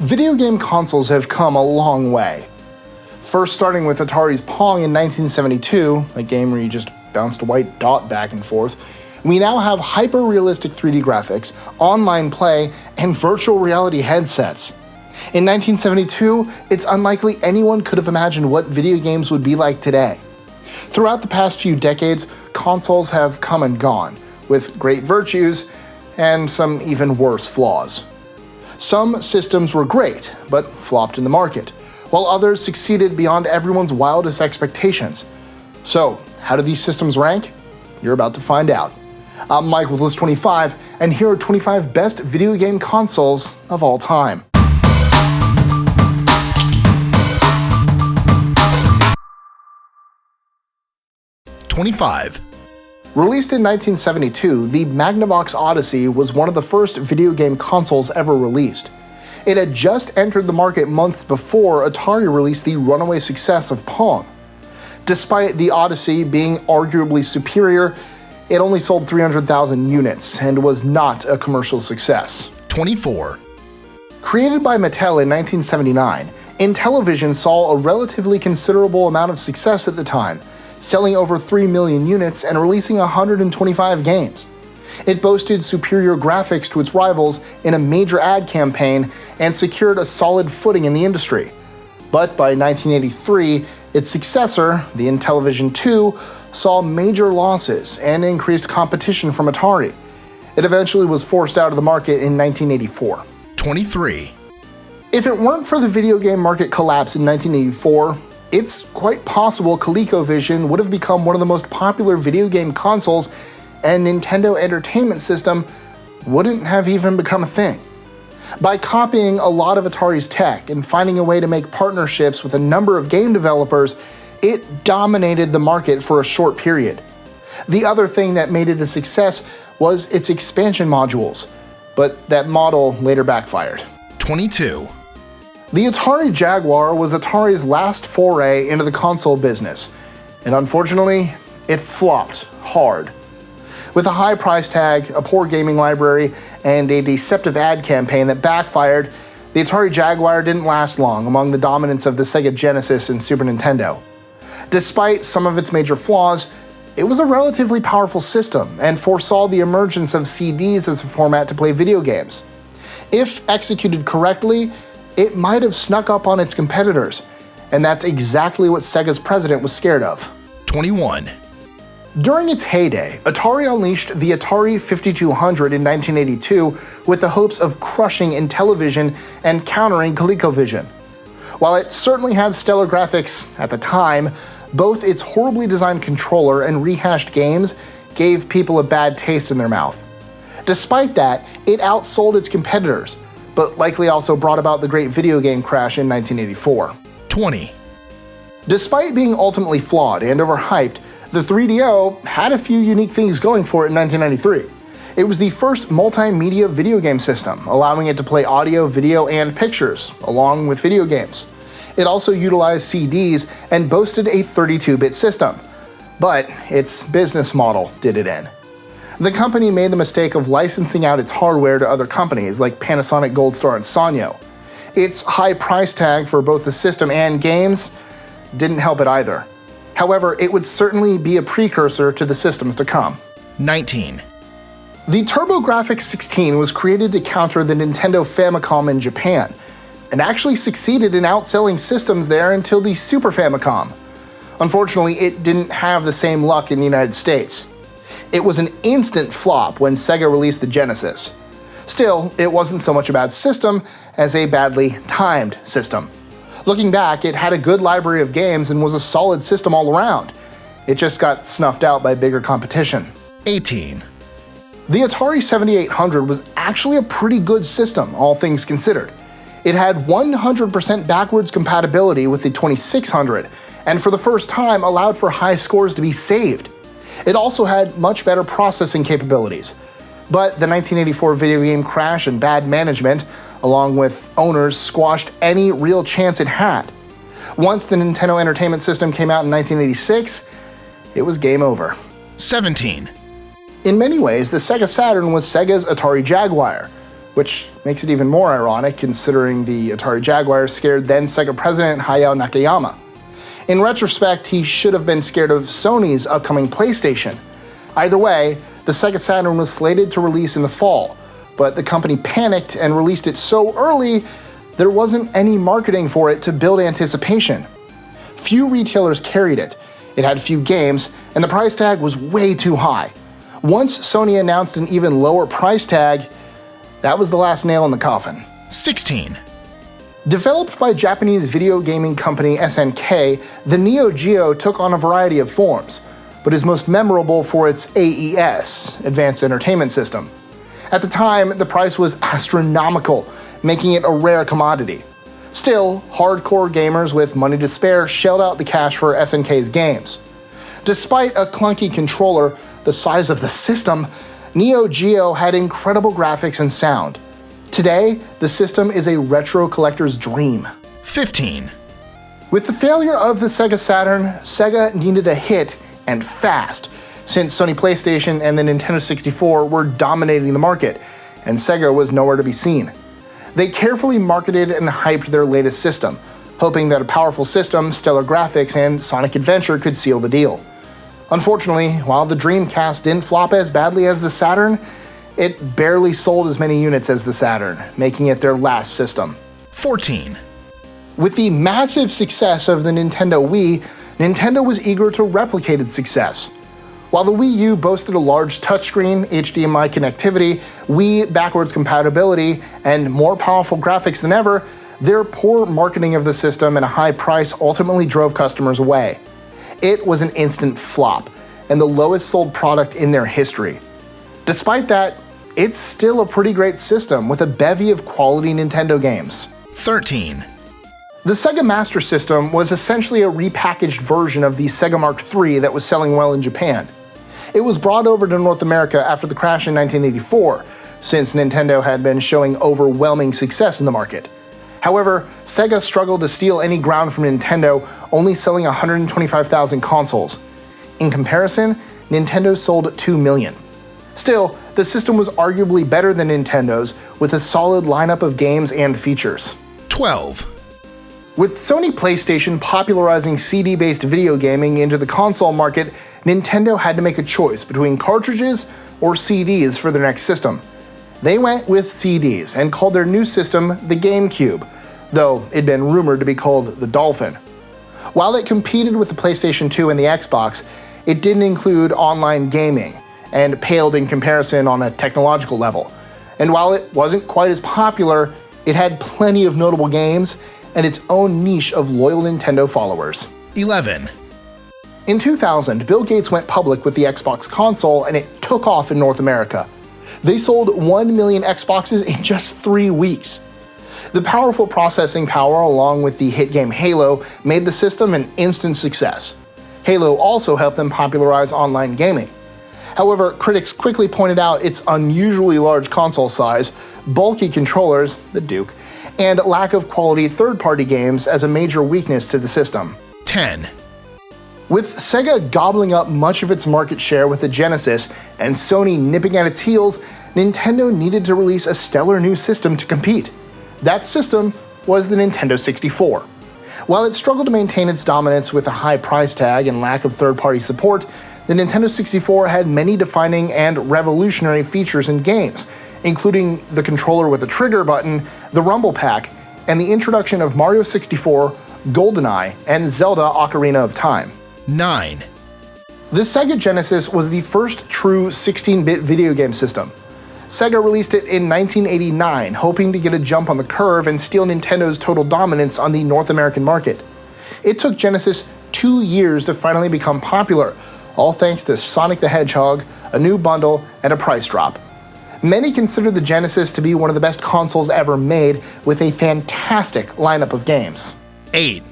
Video game consoles have come a long way. First starting with Atari's Pong in 1972, a game where you just bounced a white dot back and forth, we now have hyper-realistic 3D graphics, online play, and virtual reality headsets. In 1972, it's unlikely anyone could have imagined what video games would be like today. Throughout the past few decades, consoles have come and gone, with great virtues and some even worse flaws. Some systems were great, but flopped in the market, while others succeeded beyond everyone's wildest expectations. So, how do these systems rank? You're about to find out. I'm Mike with List 25, and here are 25 best video game consoles of all time. #25. Released in 1972, the Magnavox Odyssey was one of the first video game consoles ever released. It had just entered the market months before Atari released the runaway success of Pong. Despite the Odyssey being arguably superior, it only sold 300,000 units and was not a commercial success. #24. Created by Mattel in 1979, Intellivision saw a relatively considerable amount of success at the time, selling over 3 million units and releasing 125 games. It boasted superior graphics to its rivals in a major ad campaign and secured a solid footing in the industry. But by 1983, its successor, the Intellivision 2, saw major losses and increased competition from Atari. It eventually was forced out of the market in 1984. #23. If it weren't for the video game market collapse in 1984, it's quite possible ColecoVision would have become one of the most popular video game consoles, and Nintendo Entertainment System wouldn't have even become a thing. By copying a lot of Atari's tech and finding a way to make partnerships with a number of game developers, it dominated the market for a short period. The other thing that made it a success was its expansion modules, but that model later backfired. #22. The Atari Jaguar was Atari's last foray into the console business, and unfortunately, it flopped hard. With a high price tag, a poor gaming library, and a deceptive ad campaign that backfired, the Atari Jaguar didn't last long among the dominance of the Sega Genesis and Super Nintendo. Despite some of its major flaws, it was a relatively powerful system and foresaw the emergence of CDs as a format to play video games. If executed correctly, it might have snuck up on its competitors, and that's exactly what Sega's president was scared of. #21. During its heyday, Atari unleashed the Atari 5200 in 1982 with the hopes of crushing Intellivision and countering ColecoVision. While it certainly had stellar graphics at the time, both its horribly designed controller and rehashed games gave people a bad taste in their mouth. Despite that, it outsold its competitors, but likely also brought about the great video game crash in 1984. #20. Despite being ultimately flawed and overhyped, the 3DO had a few unique things going for it in 1993. It was the first multimedia video game system, allowing it to play audio, video, and pictures, along with video games. It also utilized CDs and boasted a 32-bit system, but its business model did it in. The company made the mistake of licensing out its hardware to other companies like Panasonic, Gold Star, and Sanyo. Its high price tag for both the system and games didn't help it either. However, it would certainly be a precursor to the systems to come. #19. The TurboGrafx 16 was created to counter the Nintendo Famicom in Japan, and actually succeeded in outselling systems there until the Super Famicom. Unfortunately, it didn't have the same luck in the United States. It was an instant flop when Sega released the Genesis. Still, it wasn't so much a bad system as a badly timed system. Looking back, it had a good library of games and was a solid system all around. It just got snuffed out by bigger competition. '18. The Atari 7800 was actually a pretty good system, all things considered. It had 100% backwards compatibility with the 2600, and for the first time allowed for high scores to be saved. It also had much better processing capabilities. But the 1984 video game crash and bad management, along with owners, squashed any real chance it had. Once the Nintendo Entertainment System came out in 1986, it was game over. 17. In many ways, the Sega Saturn was Sega's Atari Jaguar. which makes it even more ironic considering the Atari Jaguar scared then Sega president Hayao Nakayama. In retrospect, he should have been scared of Sony's upcoming PlayStation. Either way, the Sega Saturn was slated to release in the fall, but the company panicked and released it so early there wasn't any marketing for it to build anticipation. Few retailers carried it, it had few games, and the price tag was way too high. Once Sony announced an even lower price tag, that was the last nail in the coffin. 16. Developed by Japanese video gaming company SNK, the Neo Geo took on a variety of forms, but is most memorable for its AES, Advanced Entertainment System. At the time, the price was astronomical, making it a rare commodity. Still, hardcore gamers with money to spare shelled out the cash for SNK's games. Despite a clunky controller the size of the system, Neo Geo had incredible graphics and sound. Today, the system is a retro collector's dream. 15. With the failure of the Sega Saturn, Sega needed a hit, and fast, since Sony Playstation and the Nintendo 64 were dominating the market, and Sega was nowhere to be seen. They carefully marketed and hyped their latest system, hoping that a powerful system, stellar graphics, and Sonic Adventure could seal the deal. Unfortunately, while the Dreamcast didn't flop as badly as the Saturn, it barely sold as many units as the Saturn, making it their last system. 14. With the massive success of the Nintendo Wii, Nintendo was eager to replicate its success. While the Wii U boasted a large touchscreen, HDMI connectivity, Wii backwards compatibility, and more powerful graphics than ever, their poor marketing of the system and a high price ultimately drove customers away. It was an instant flop, and the lowest sold product in their history. Despite that, it's still a pretty great system with a bevy of quality Nintendo games. 13. The Sega Master System was essentially a repackaged version of the Sega Mark III that was selling well in Japan. It was brought over to North America after the crash in 1984, since Nintendo had been showing overwhelming success in the market. However, Sega struggled to steal any ground from Nintendo, only selling 125,000 consoles. In comparison, Nintendo sold 2 million. Still, the system was arguably better than Nintendo's, with a solid lineup of games and features. 12. With Sony PlayStation popularizing CD-based video gaming into the console market, Nintendo had to make a choice between cartridges or CDs for their next system. They went with CDs and called their new system the Gamecube, though it'd been rumored to be called the Dolphin. While it competed with the PlayStation 2 and the Xbox, it didn't include online gaming, and paled in comparison on a technological level. And while it wasn't quite as popular, it had plenty of notable games and its own niche of loyal Nintendo followers. 11. In 2000, Bill Gates went public with the Xbox console and it took off in North America. They sold 1 million Xboxes in just 3 weeks. The powerful processing power along with the hit game Halo made the system an instant success. Halo also helped them popularize online gaming. However, critics quickly pointed out its unusually large console size, bulky controllers, the Duke, and lack of quality third-party games as a major weakness to the system. 10. With Sega gobbling up much of its market share with the Genesis and Sony nipping at its heels, Nintendo needed to release a stellar new system to compete. That system was the Nintendo 64. While it struggled to maintain its dominance with a high price tag and lack of third-party support, the Nintendo 64 had many defining and revolutionary features in games, including the controller with a trigger button, the Rumble Pack, and the introduction of Mario 64, GoldenEye, and Zelda Ocarina of Time. 9. The Sega Genesis was the first true 16-bit video game system. Sega released it in 1989, hoping to get a jump on the curve and steal Nintendo's total dominance on the North American market. It took Genesis 2 years to finally become popular, all thanks to Sonic the Hedgehog, a new bundle, and a price drop. Many consider the Genesis to be one of the best consoles ever made, with a fantastic lineup of games. 8.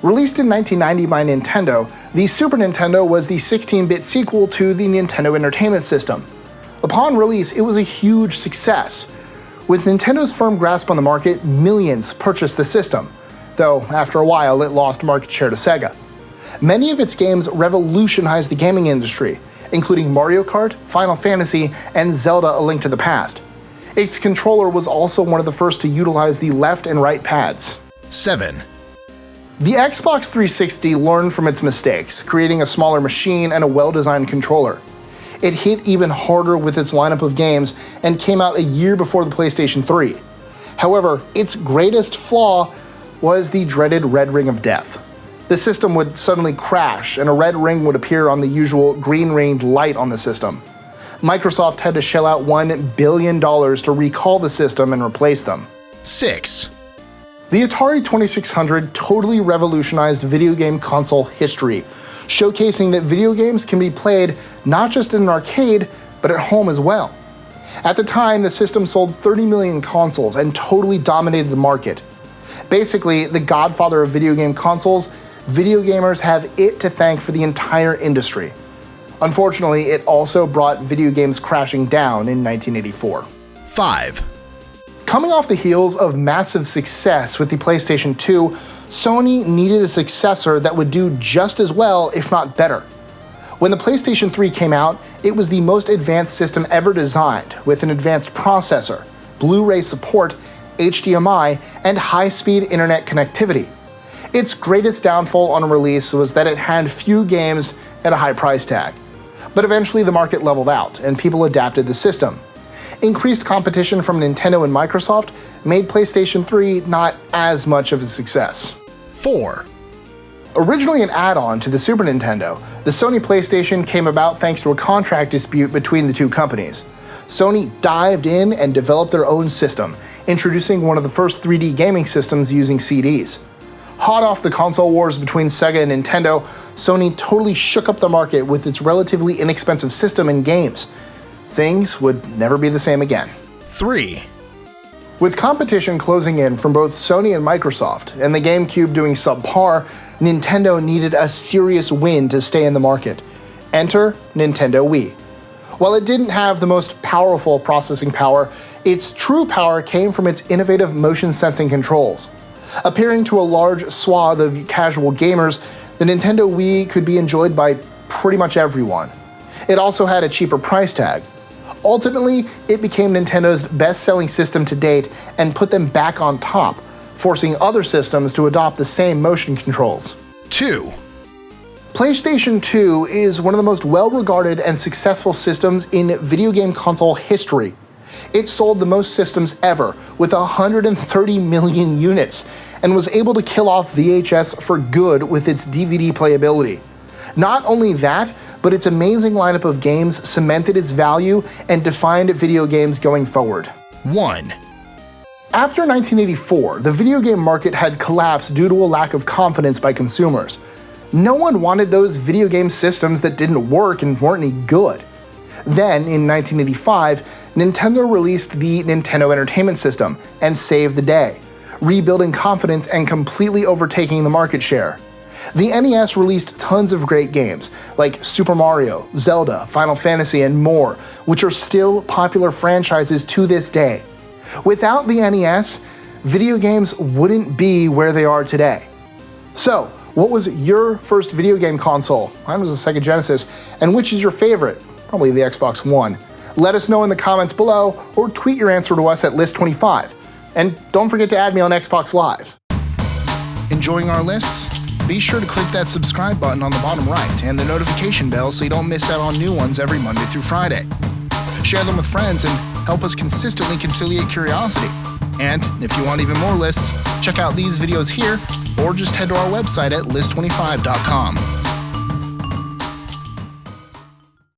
Released in 1990 by Nintendo, the Super Nintendo was the 16-bit sequel to the Nintendo Entertainment System. Upon release, it was a huge success. With Nintendo's firm grasp on the market, millions purchased the system, though after a while it lost market share to Sega. Many of its games revolutionized the gaming industry, including Mario Kart, Final Fantasy, and Zelda: A Link to the Past. Its controller was also one of the first to utilize the left and right pads. 7. The Xbox 360 learned from its mistakes, creating a smaller machine and a well-designed controller. It hit even harder with its lineup of games and came out a year before the PlayStation 3. However, its greatest flaw was the dreaded red ring of death. The system would suddenly crash and a red ring would appear on the usual green ringed light on the system. Microsoft had to shell out $1 billion to recall the system and replace them. 6. The Atari 2600 totally revolutionized video game console history, showcasing that video games can be played not just in an arcade, but at home as well. At the time, the system sold 30 million consoles and totally dominated the market. Basically, the godfather of video game consoles, video gamers have it to thank for the entire industry. Unfortunately, it also brought video games crashing down in 1984. 5. Coming off the heels of massive success with the PlayStation 2, Sony needed a successor that would do just as well, if not better. When the PlayStation 3 came out, it was the most advanced system ever designed, with an advanced processor, Blu-ray support, HDMI, and high-speed internet connectivity. Its greatest downfall on release was that it had few games at a high price tag. But eventually the market leveled out, and people adapted the system. Increased competition from Nintendo and Microsoft made PlayStation 3 not as much of a success. 4. Originally an add-on to the Super Nintendo, the Sony PlayStation came about thanks to a contract dispute between the two companies. Sony dived in and developed their own system, introducing one of the first 3D gaming systems using CDs. Hot off the console wars between Sega and Nintendo, Sony totally shook up the market with its relatively inexpensive system and games. Things would never be the same again. 3. With competition closing in from both Sony and Microsoft, and the Gamecube doing subpar, Nintendo needed a serious win to stay in the market. Enter Nintendo Wii. While it didn't have the most powerful processing power, its true power came from its innovative motion sensing controls. Appearing to a large swath of casual gamers, the Nintendo Wii could be enjoyed by pretty much everyone. It also had a cheaper price tag. Ultimately, it became Nintendo's best-selling system to date and put them back on top, forcing other systems to adopt the same motion controls. 2. PlayStation 2 is one of the most well-regarded and successful systems in video game console history. It sold the most systems ever, with 130 million units, and was able to kill off VHS for good with its DVD playability. Not only that, but its amazing lineup of games cemented its value and defined video games going forward. 1. After 1984, the video game market had collapsed due to a lack of confidence by consumers. No one wanted those video game systems that didn't work and weren't any good. Then, in 1985, Nintendo released the Nintendo Entertainment System and saved the day, rebuilding confidence and completely overtaking the market share. The NES released tons of great games, like Super Mario, Zelda, Final Fantasy, and more, which are still popular franchises to this day. Without the NES, video games wouldn't be where they are today. So, what was your first video game console? Mine was the Sega Genesis, and which is your favorite? Probably the Xbox One. Let us know in the comments below, or tweet your answer to us at List25. And don't forget to add me on Xbox Live. Enjoying our lists? Be sure to click that subscribe button on the bottom right and the notification bell so you don't miss out on new ones every Monday through Friday. Share them with friends and help us consistently conciliate curiosity. And if you want even more lists, check out these videos here or just head to our website at list25.com.